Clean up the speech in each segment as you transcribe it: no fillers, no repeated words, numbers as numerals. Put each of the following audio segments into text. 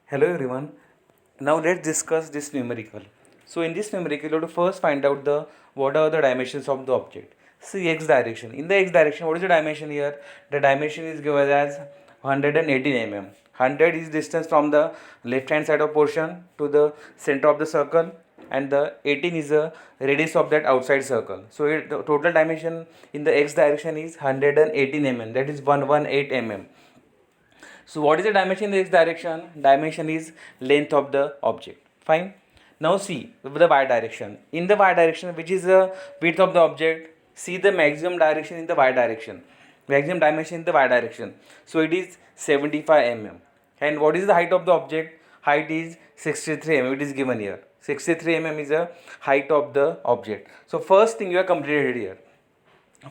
Hello everyone. Now let's discuss this numerical. So in this numerical, you have to first find out the what are the dimensions of the object. See x direction. In the x direction, what is the dimension here? The dimension is given as 118 mm. 100 is distance from the left hand side of portion to the center of the circle, and the 18 is the radius of that outside circle. So the total dimension in the x direction is 118 mm. That is 118 mm. So what is the dimension in the x direction? Dimension is length of the object. Fine. Now see the y direction. In the y direction, which is the width of the object, see the maximum direction in the y direction. Maximum dimension in the y direction. So it is 75 mm. And what is the height of the object? Height is 63 mm. It is given here. 63 mm is the height of the object. So first thing you have completed here.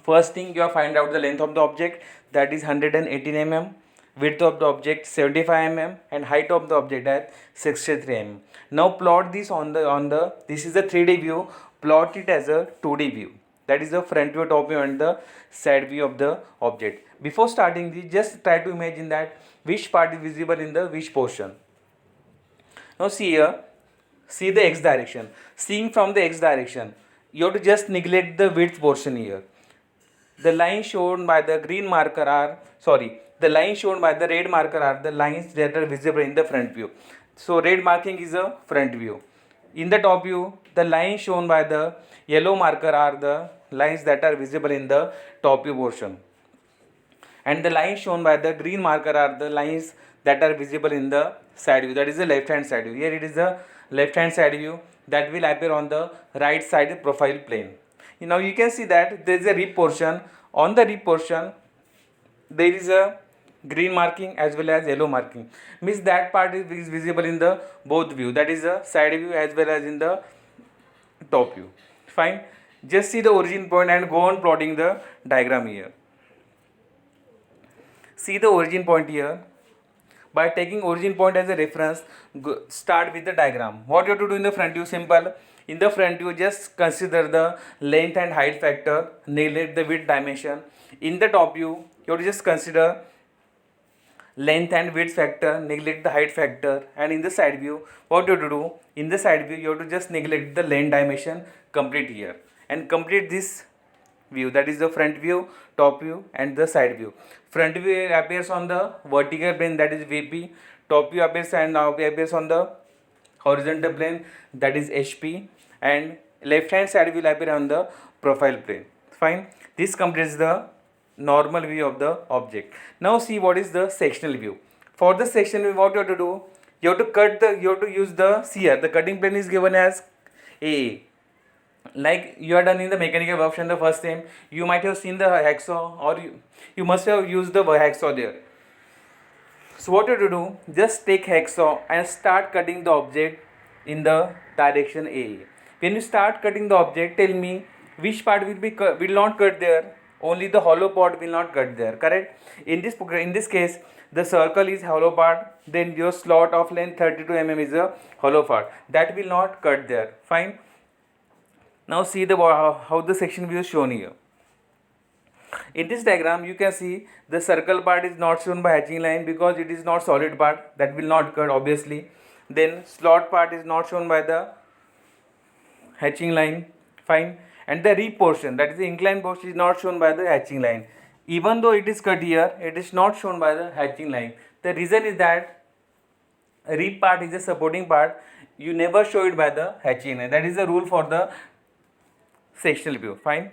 First thing you have find out the length of the object, that is 118 mm, width of the object 75 mm, and height of the object at 63 mm. Now plot this on the this is the 3D view. Plot it as a 2D view. That is the front view, top view, and the side view of the object. Before starting this, just try to imagine that which part is visible in the which portion. Now see here, see the x direction. Seeing from the x direction, you have to just neglect the width portion here. The lines shown by the green marker are, the lines shown by the red marker are the lines that are visible in the front view. So red marking is a front view. In the top view, the lines shown by the yellow marker are the lines that are visible in the top view portion. And the lines shown by the green marker are the lines that are visible in the side view. That is the left hand side view. Here it is the left hand side view that will appear on the right side profile plane. Now you can see that there is a rib portion. On the rib portion, there is a green marking as well as yellow marking. Means that part is visible in the both view. That is the side view as well as in the top view. Fine. Just see the origin point and go on plotting the diagram here. See the origin point here. By taking origin point as a reference, start with the diagram. What you have to do in the front view? Simple. In the front view, just consider the length and height factor, neglect the width dimension. In the top view, you have to just consider length and width factor, neglect the height factor. And in the side view, what you have to do? In the side view, you have to just neglect the length dimension, complete here. And complete this view, that is the front view, top view, and the side view. Front view appears on the vertical plane, that is VP. Top view appears on the horizontal plane, that is HP, and left hand side will appear on the profile plane. Fine. This completes the normal view of the object. Now see what is the sectional view. For the sectional view, what you have to do? You have to use the here. The cutting plane is given as AA. Like you are done in the mechanical option the first time, you might have seen the hacksaw, or you must have used the hacksaw there. So what you have to do, just take hacksaw and start cutting the object in the direction A. When you start cutting the object, tell me which part will not cut there. Only the hollow part will not cut there, correct? In this case, the circle is hollow part, then your slot of length 32 mm is a hollow part, that will not cut there. Fine. Now see how the section view is shown here. In this diagram, you can see the circle part is not shown by hatching line because it is not solid part, that will not cut obviously. Then slot part is not shown by the hatching line. Fine. And the rib portion, that is the inclined portion, is not shown by the hatching line. Even though it is cut here, it is not shown by the hatching line. The reason is that rib part is a supporting part. You never show it by the hatching line. That is the rule for the sectional view. Fine.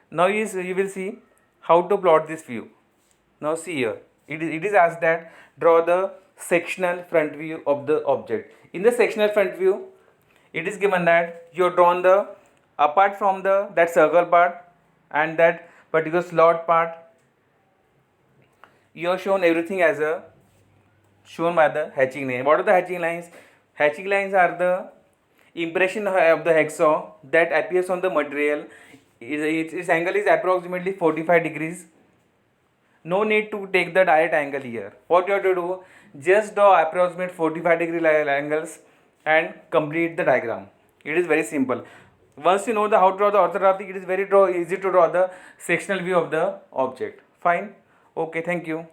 Now you will see how to plot this view. Now see here, it is asked that draw the sectional front view of the object. In the sectional front view, it is given that you have drawn the, apart from that circle part and that particular slot part, you have shown everything as a shown by the hatching line. What are the hatching lines? Hatching lines are the impression of the hacksaw that appears on the material. Its angle is approximately 45 degrees. No need to take the direct angle here. What you have to do, just draw approximate 45 degree angles and complete the diagram. It is very simple. Once you know how to draw the orthographic, it is very easy to draw the sectional view of the object. Fine. Okay, thank you.